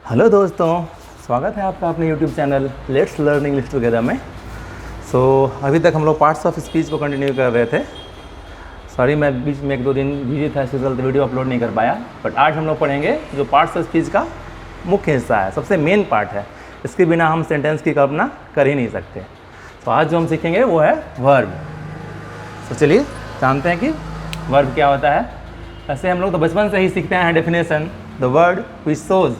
Hello दोस्तों, स्वागत है आपका अपने YouTube channel let's learn English together में। अभी तक हम लोग पार्ट्स ऑफ स्पीच को कंटिन्यू कर रहे थे। सॉरी, मैं बीच में 1-2 दिन बिजी था, इसके चलते वीडियो अपलोड नहीं कर पाया। बट आज हम लोग पढ़ेंगे जो पार्ट्स ऑफ स्पीच का मुख्य हिस्सा है, सबसे मेन पार्ट है। इसके बिना हम सेंटेंस की कल्पना कर ही नहीं सकते। तो आज जो हम सीखेंगे वो है वर्ब। तो चलिए जानते हैं कि वर्ब क्या होता है। ऐसे हम लोग तो बचपन से ही सीखते हैं definition, the word which shows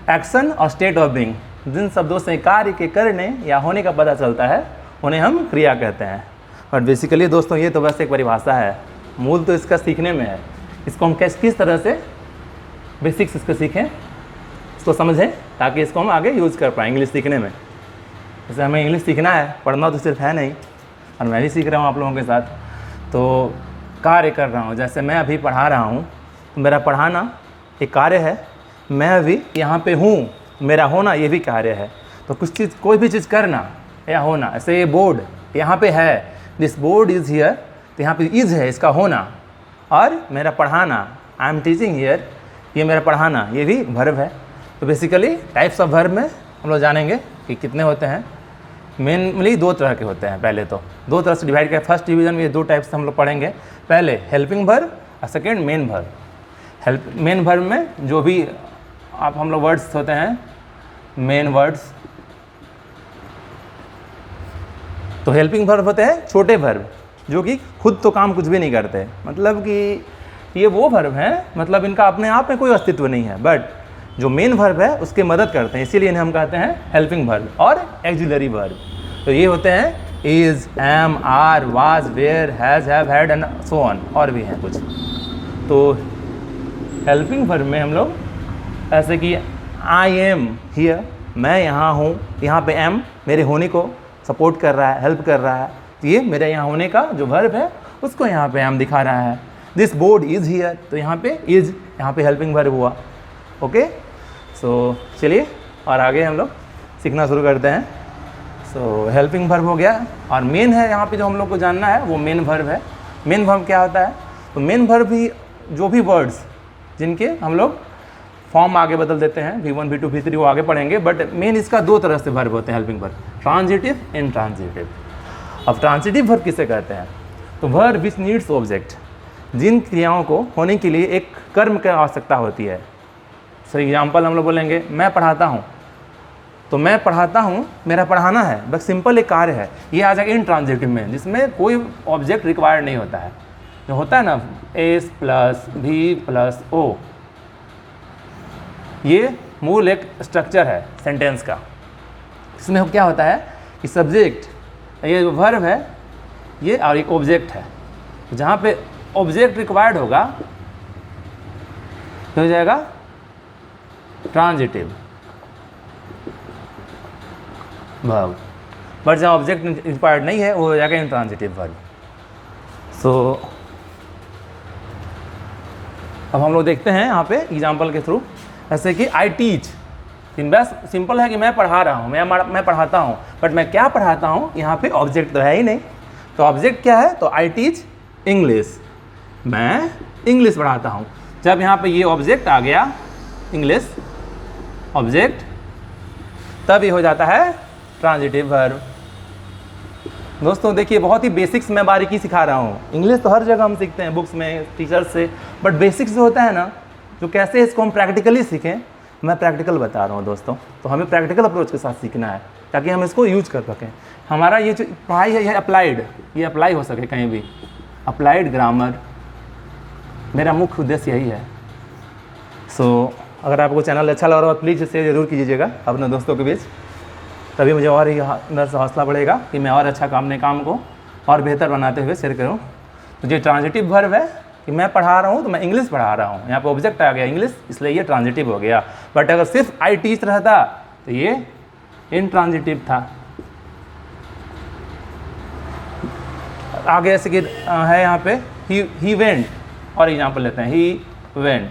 action और स्टेट ऑफ बीइंग। जिन शब्दों से कार्य के करने या होने का पता चलता है उन्हें हम क्रिया कहते हैं। बट बेसिकली दोस्तों ये तो बस एक परिभाषा है, मूल तो इसका सीखने में है। इसको हम किस तरह से बेसिक्स इसको सीखें, इसको समझें, ताकि इसको हम आगे यूज़ कर पाएँ इंग्लिश सीखने में। जैसे हमें इंग्लिश सीखना है, पढ़ना तो सिर्फ है नहीं, और मैं भी सीख रहा हूँ आप लोगों के साथ। तो कार्य कर रहा हूँ, जैसे मैं अभी पढ़ा रहा हूँ तो मेरा पढ़ाना एक कार्य है। मैं अभी यहाँ पे हूँ, मेरा होना ये भी कार्य है। तो कुछ चीज़, कोई भी चीज़ करना या होना, ऐसे ये बोर्ड यहाँ पे है, दिस बोर्ड इज़ हियर, तो यहाँ पे इज़ है इसका होना, और मेरा पढ़ाना, आई एम टीचिंग हियर, ये मेरा पढ़ाना, ये भी वर्ब है। तो बेसिकली टाइप्स ऑफ वर्ब में हम लोग जानेंगे कि कितने होते हैं। मेनली 2 तरह के होते हैं। पहले तो 2 तरह से डिवाइड किया। फर्स्ट डिवीजन में ये 2 टाइप्स हम लोग पढ़ेंगे। पहले हेल्पिंग वर्ब और second main verb. Main verb में जो भी आप हम लोग वर्ड्स होते हैं, मेन वर्ड्स, तो हेल्पिंग वर्ब होते हैं छोटे वर्ब जो कि खुद तो काम कुछ भी नहीं करते। मतलब कि ये वो वर्ब हैं, मतलब इनका अपने आप में कोई अस्तित्व नहीं है, बट जो मेन वर्ब है उसके मदद करते हैं, इसीलिए इन्हें हम कहते हैं हेल्पिंग वर्ब और एक्सिलरी वर्ब। तो ये होते हैं is, am, are, was, were, has, have, had and so on, और भी हैं कुछ। तो हेल्पिंग वर्ब में हम लोग ऐसे कि आई एम हियर, मैं यहाँ हूँ, यहाँ पे एम मेरे होने को सपोर्ट कर रहा है, हेल्प कर रहा है। तो ये मेरे यहाँ होने का जो वर्ब है उसको यहाँ पे एम दिखा रहा है। दिस बोर्ड इज़ हियर, तो यहाँ पे इज़, यहाँ पे हेल्पिंग वर्ब हुआ। ओके, सो चलिए और आगे हम लोग सीखना शुरू करते हैं। सो हेल्पिंग वर्ब हो गया, और मेन है यहाँ पे जो हम लोग को जानना है वो मेन वर्ब है। मेन वर्ब क्या होता है? तो मेन वर्ब भी जो भी वर्ड्स जिनके हम लोग फॉर्म आगे बदल देते हैं, V1, V2, V3 वो आगे पढ़ेंगे। बट मेन इसका 2 तरह से वर्ब होते हैं हेल्पिंग वर्ब, ट्रांजिटिव, इनट्रांजिटिव। अब ट्रांजिटिव वर्ब किसे कहते हैं? तो वर्ब विच नीड्स ऑब्जेक्ट, जिन क्रियाओं को होने के लिए एक कर्म की आवश्यकता होती है। फॉर एग्जाम्पल हम लोग बोलेंगे मैं पढ़ाता हूँ, तो मैं पढ़ाता हूँ मेरा पढ़ाना है, बस सिंपल एक कार्य है। ये आ जाएगा इनट्रांजिटिव में, जिसमें कोई ऑब्जेक्ट रिक्वायर्ड नहीं होता है। जो होता है ना S + V + O, ये मूल एक स्ट्रक्चर है सेंटेंस का। इसमें क्या होता है कि सब्जेक्ट, ये जो वर्ब है ये, और एक ऑब्जेक्ट है। जहाँ पे ऑब्जेक्ट रिक्वायर्ड होगा तो हो जाएगा ट्रांजिटिव वर्ब, बट जहाँ ऑब्जेक्ट रिक्वायर्ड नहीं है वो हो जाएगा इनट्रांजिटिव वर्ब। सो अब हम लोग देखते हैं यहाँ पे एग्जाम्पल के थ्रू, ऐसे कि आई टीच। बस सिंपल है कि मैं पढ़ा रहा हूँ, मैं पढ़ाता हूँ, बट मैं क्या पढ़ाता हूँ, यहाँ पे ऑब्जेक्ट तो है ही नहीं। तो ऑब्जेक्ट क्या है? तो आई टीच इंग्लिश, मैं इंग्लिश पढ़ाता हूँ। जब यहाँ पे ये ऑब्जेक्ट आ गया, इंग्लिश ऑब्जेक्ट, तब ये हो जाता है ट्रांजिटिव वर्ब। दोस्तों देखिए, बहुत ही बेसिक्स में बारीकी सिखा रहा हूँ। इंग्लिश तो हर जगह हम सीखते हैं, बुक्स में, टीचर्स से, बट बेसिक्स जो होता है ना, जो कैसे इसको हम प्रैक्टिकली सीखें, मैं प्रैक्टिकल बता रहा हूँ दोस्तों। तो हमें प्रैक्टिकल अप्रोच के साथ सीखना है ताकि हम इसको यूज कर सकें। हमारा ये जो पढ़ाई है ये अप्लाइड, ये अप्लाई हो सके कहीं भी, अप्लाइड ग्रामर मेरा मुख्य उद्देश्य यही है। सो अगर आपको चैनल अच्छा लग रहा हो प्लीज़ इसे ज़रूर कीजिएगा अपने दोस्तों के बीच, तभी मुझे और ही अंदर से हौसला बढ़ेगा कि मैं और अच्छा अपने काम को और बेहतर बनाते हुए शेयर करूँ। तो ये ट्रांजिटिव वर्ब है कि मैं पढ़ा रहा हूँ, तो मैं इंग्लिश पढ़ा रहा हूँ, यहाँ पे ऑब्जेक्ट आ गया इंग्लिश, इसलिए ये ट्रांजिटिव हो गया। बट अगर सिर्फ आई टीच रहता तो ये इनट्रांजिटिव था। आगे ऐसे कि है यहाँ पे ही वेंट, और एग्जाम्पल लेते हैं, ही वेंट।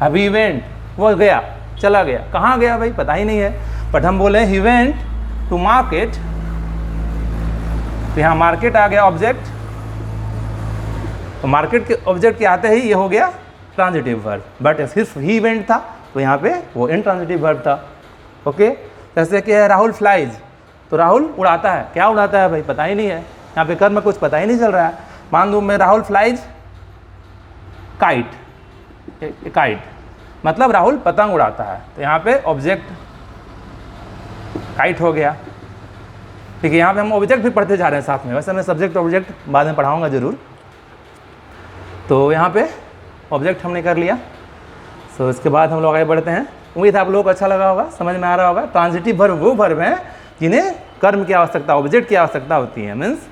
अब ही वेंट, वो गया, चला गया, कहाँ गया भाई पता ही नहीं है, बट हम बोले ही वेंट टू मार्केट, तो यहाँ मार्केट आ गया ऑब्जेक्ट। तो मार्केट के ऑब्जेक्ट के आते ही ये हो गया ट्रांजिटिव वर्ब, बट सिर्फ ही वेंट था तो यहाँ पे वो इंट्रांजिटिव वर्ब था। ओके, जैसे कि है राहुल फ्लाइज, तो राहुल उड़ाता है, क्या उड़ाता है भाई पता ही नहीं है, यहाँ पे कर्म कुछ पता ही नहीं चल रहा है। मान लूँ मैं राहुल फ्लाइज काइट, काइट मतलब राहुल पतंग उड़ाता है, तो यहाँ पे ऑब्जेक्ट काइट हो गया। ठीक है, यहाँ पे हम ऑब्जेक्ट भी पढ़ते जा रहे हैं साथ में, वैसे मैं सब्जेक्ट ऑब्जेक्ट बाद में पढ़ाऊँगा ज़रूर। तो यहाँ पे ऑब्जेक्ट हमने कर लिया। सो इसके बाद हम लोग आगे बढ़ते हैं। उम्मीद है आप लोगों को अच्छा लगा होगा, समझ में आ रहा होगा। ट्रांजिटिव वर्ब वो वर्ब हैं जिन्हें कर्म की आवश्यकता, ऑब्जेक्ट की आवश्यकता होती है। मीन्स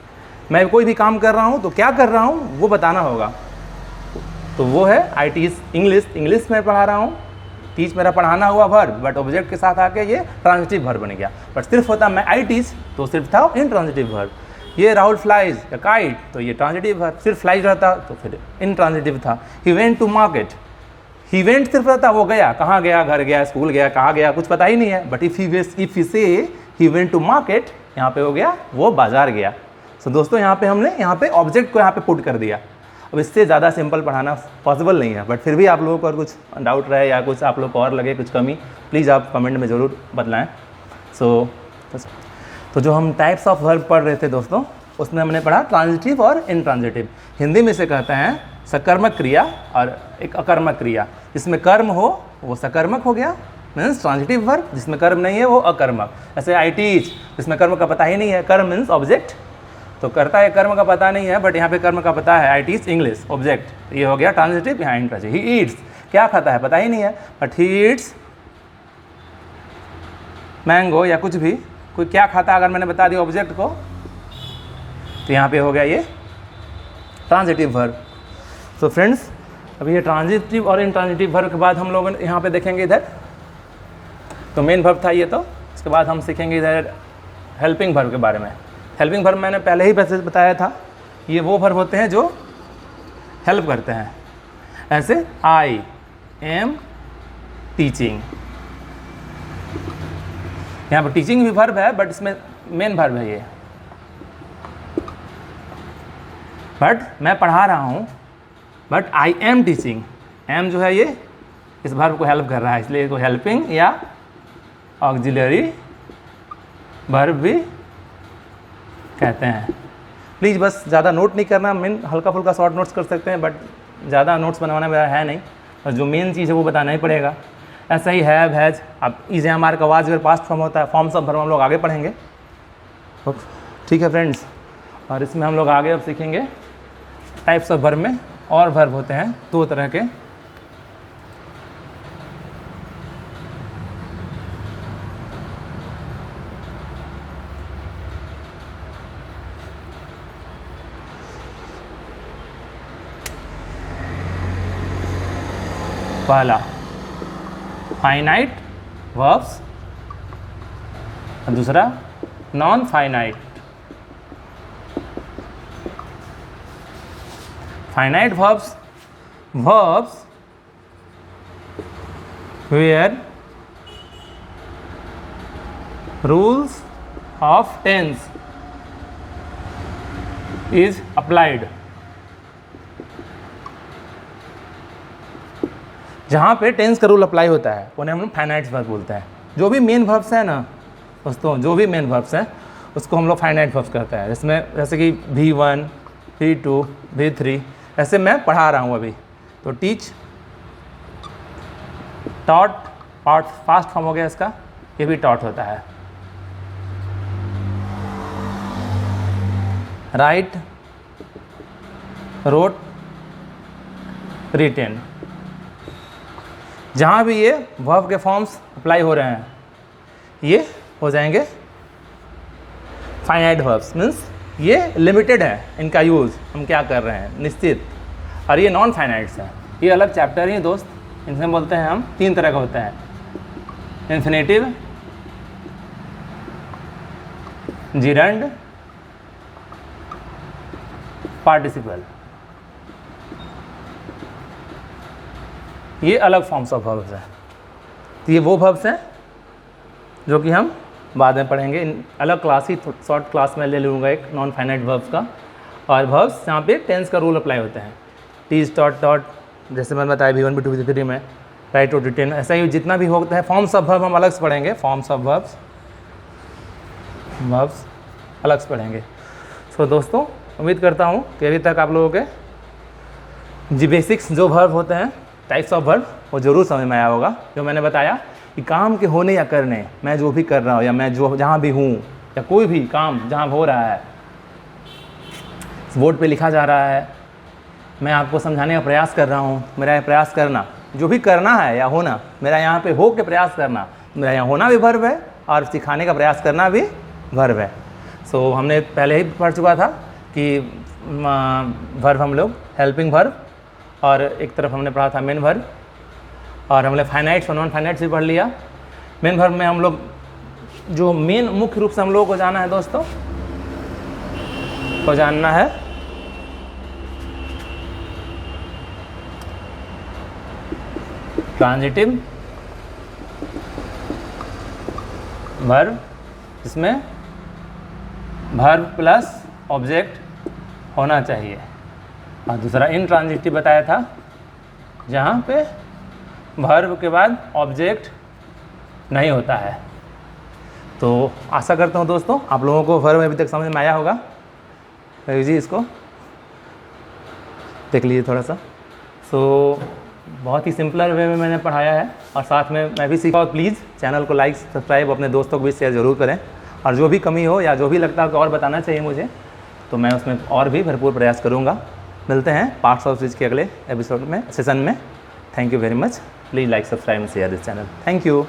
मैं कोई भी काम कर रहा हूँ तो क्या कर रहा हूँ वो बताना होगा। तो वो है आई टीच इंग्लिश, इंग्लिश में पढ़ा रहा हूँ, टीच मेरा पढ़ाना हुआ वर्ब, बट ऑब्जेक्ट के साथ आके ये ट्रांजिटिव वर्ब बन गया। बट सिर्फ होता मैं आई टीच तो सिर्फ था इंट्रांजिटिव वर्ब। ये राहुल फ्लाइज या काइट तो ये ट्रांजिटिव वर्ब, सिर्फ फ्लाइज रहता तो फिर इंट्रांजिटिव था। He went to market, he went सिर्फ रहता वो गया, कहाँ गया, घर गया, स्कूल गया, कहाँ गया कुछ पता ही नहीं है। बट इफ यू से ही वेंट टू मार्केट, यहाँ पे हो गया वो बाजार गया। सो दोस्तों यहाँ पे हमने यहाँ पे ऑब्जेक्ट को यहाँ पे पुट कर दिया। अब इससे ज़्यादा सिंपल पढ़ाना पॉसिबल नहीं है, बट फिर भी आप लोगों को अगर कुछ डाउट रहे या कुछ आप लोग को और लगे कुछ कमी, प्लीज़ आप कमेंट में ज़रूर बतलाएं। तो जो हम टाइप्स ऑफ वर्ब पढ़ रहे थे दोस्तों, उसमें हमने पढ़ा ट्रांजिटिव और इनट्रांजिटिव। हिंदी में से कहते हैं सकर्मक क्रिया और एक अकर्मक क्रिया। जिसमें कर्म हो वो सकर्मक हो गया, मीन्स ट्रांजिटिव वर्ब। जिसमें कर्म नहीं है वो अकर्मक। ऐसे आई टीच, जिसमें कर्म का पता ही नहीं है, कर्म मीन्स ऑब्जेक्ट, तो करता है कर्म का पता नहीं है, बट यहाँ पे कर्म का पता है, आई टीच इंग्लिश ऑब्जेक्ट, ये हो गया ट्रांजिटिव, यहाँ इंट्रांजिटिव। ही ईट्स, क्या खाता है पता ही नहीं है, बट ही ईट्स मैंगो या कुछ भी, कोई क्या खाता है अगर मैंने बता दिया ऑब्जेक्ट को, तो यहाँ पे हो गया ये ट्रांजिटिव वर्ब। तो फ्रेंड्स अभी ये ट्रांजिटिव और इंट्रांजिटिव वर्ब के बाद हम लोग यहाँ पे देखेंगे इधर, तो मेन वर्ब था ये, तो इसके बाद हम सीखेंगे इधर हेल्पिंग वर्ब के बारे में। हेल्पिंग वर्ब मैंने पहले ही बताया था, ये वो वर्ब होते हैं जो हेल्प करते हैं। ऐसे आई एम टीचिंग, यहाँ पर टीचिंग भी वर्ब है, बट इसमें मेन वर्ब है ये, बट मैं पढ़ा रहा हूँ, but I am teaching, am जो है ये इस वर्ब को हेल्प कर रहा है, इसलिए इसको हेल्पिंग या ऑक्सिलरी वर्ब भी कहते हैं। प्लीज़ बस ज़्यादा नोट नहीं करना, मेन हल्का फुल्का शॉर्ट नोट्स कर सकते हैं, बट ज़्यादा नोट्स बनवाना मेरा है नहीं, और जो मेन चीज़ है वो बताना ही पड़ेगा। ऐसा ही हैव हैज, अब इज हमारे का वाज अगर पास्ट फॉर्म होता है, फॉर्म्स ऑफ वर्ब हम लोग आगे पढ़ेंगे। ठीक है फ्रेंड्स, और इसमें हम लोग आगे अब सीखेंगे टाइप्स ऑफ वर्ब में और वर्ब होते हैं दो तरह के। पहला फाइनाइट वर्ब्स, दूसरा non finite. Finite verbs, verbs where rules of tense is applied, जहाँ पे टेंस का रूल अप्लाई होता है उन्हें हम लोग फाइनाइट वर्ब बोलते हैं। जो भी मेन वर्ब्स है ना दोस्तों, जो भी मेन वर्ब्स हैं उसको हम लोग फाइनाइट वर्ब्स कहते हैं। जिसमें जैसे कि V1, V2, V3 ऐसे मैं पढ़ा रहा हूँ अभी, तो teach, taught, part fast form हो गया इसका, ये भी टॉट होता है। राइट, रोट, रिटेन, जहाँ भी ये वर्ब के फॉर्म्स अप्लाई हो रहे हैं ये हो जाएंगे फाइनाइट वर्ब्स। मीन्स ये लिमिटेड है इनका यूज़, हम क्या कर रहे हैं निश्चित। और ये नॉन फाइनाइट्स हैं, ये अलग चैप्टर ही दोस्त। इनसे बोलते हैं हम, तीन तरह का होता है, इन्फिनेटिव, जिरंड, पार्टिसिपल। ये अलग फॉर्म्स ऑफ वर्ब्स हैं। तो ये वो वर्ब्स हैं जो कि हम बाद में पढ़ेंगे, इन अलग क्लास ही, शॉर्ट क्लास में ले लूँगा एक नॉन फाइनाइट वर्ब्स का। और वर्ब्स जहाँ पे टेंस का रूल अप्लाई होते हैं, टीज, टॉट, टॉट, जैसे मैंने बताया V1, V2, V3 में, राइट टू डिटेन, ऐसा ही जितना भी होता है फॉर्म्स ऑफ वर्ब हम अलग से पढ़ेंगे, फॉर्म्स ऑफ वर्ब्स अलग से पढ़ेंगे। सो दोस्तों उम्मीद करता हूँ कि अभी तक आप लोगों के जी बेसिक्स जो वर्ब होते हैं, टाइप्स ऑफ वर्ब, वो ज़रूर समझ में आया होगा। जो मैंने बताया कि काम के होने या करने, मैं जो भी कर रहा हूँ या मैं जो जहाँ भी हूँ या कोई भी काम जहाँ हो रहा है, बोर्ड पे लिखा जा रहा है, मैं आपको समझाने का प्रयास कर रहा हूँ, मेरा प्रयास करना, जो भी करना है या होना, मेरा यहाँ पे हो के प्रयास करना, मेरा यहाँ होना भी वर्ब है और सिखाने का प्रयास करना भी वर्ब है। सो हमने पहले ही पढ़ चुका था कि वर्ब हम लोग हेल्पिंग वर्ब और एक तरफ हमने पढ़ा था मेन वर्ब, और हमने फाइनाइट्स और नॉन फाइनाइट्स भी पढ़ लिया। मेन वर्ब में हम लोग जो मेन मुख्य रूप से हम लोगों को जानना है दोस्तों, को जानना है ट्रांजिटिव वर्ब, इसमें वर्ब प्लस ऑब्जेक्ट होना चाहिए, और दूसरा इनट्रांजिटिव बताया था जहाँ पे वर्ब के बाद ऑब्जेक्ट नहीं होता है। तो आशा करता हूँ दोस्तों आप लोगों को वर्ब अभी तक समझ में आया होगा। जी इसको देख लीजिए थोड़ा सा। सो बहुत ही सिंपलर वे में मैंने पढ़ाया है और साथ में मैं भी सीखा। और प्लीज़ चैनल को लाइक सब्सक्राइब अपने दोस्तों को भी शेयर ज़रूर करें, और जो भी कमी हो या जो भी लगता है कि और बताना चाहिए मुझे, तो मैं उसमें और भी भरपूर प्रयास करूँगा। मिलते हैं पार्ट्स ऑफ स्पीच के अगले एपिसोड में, सेशन में। Thank you very much. Please like subscribe and share this channel. Thank you.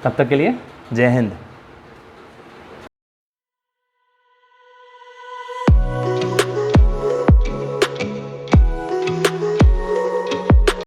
तब तक के लिए जय हिंद।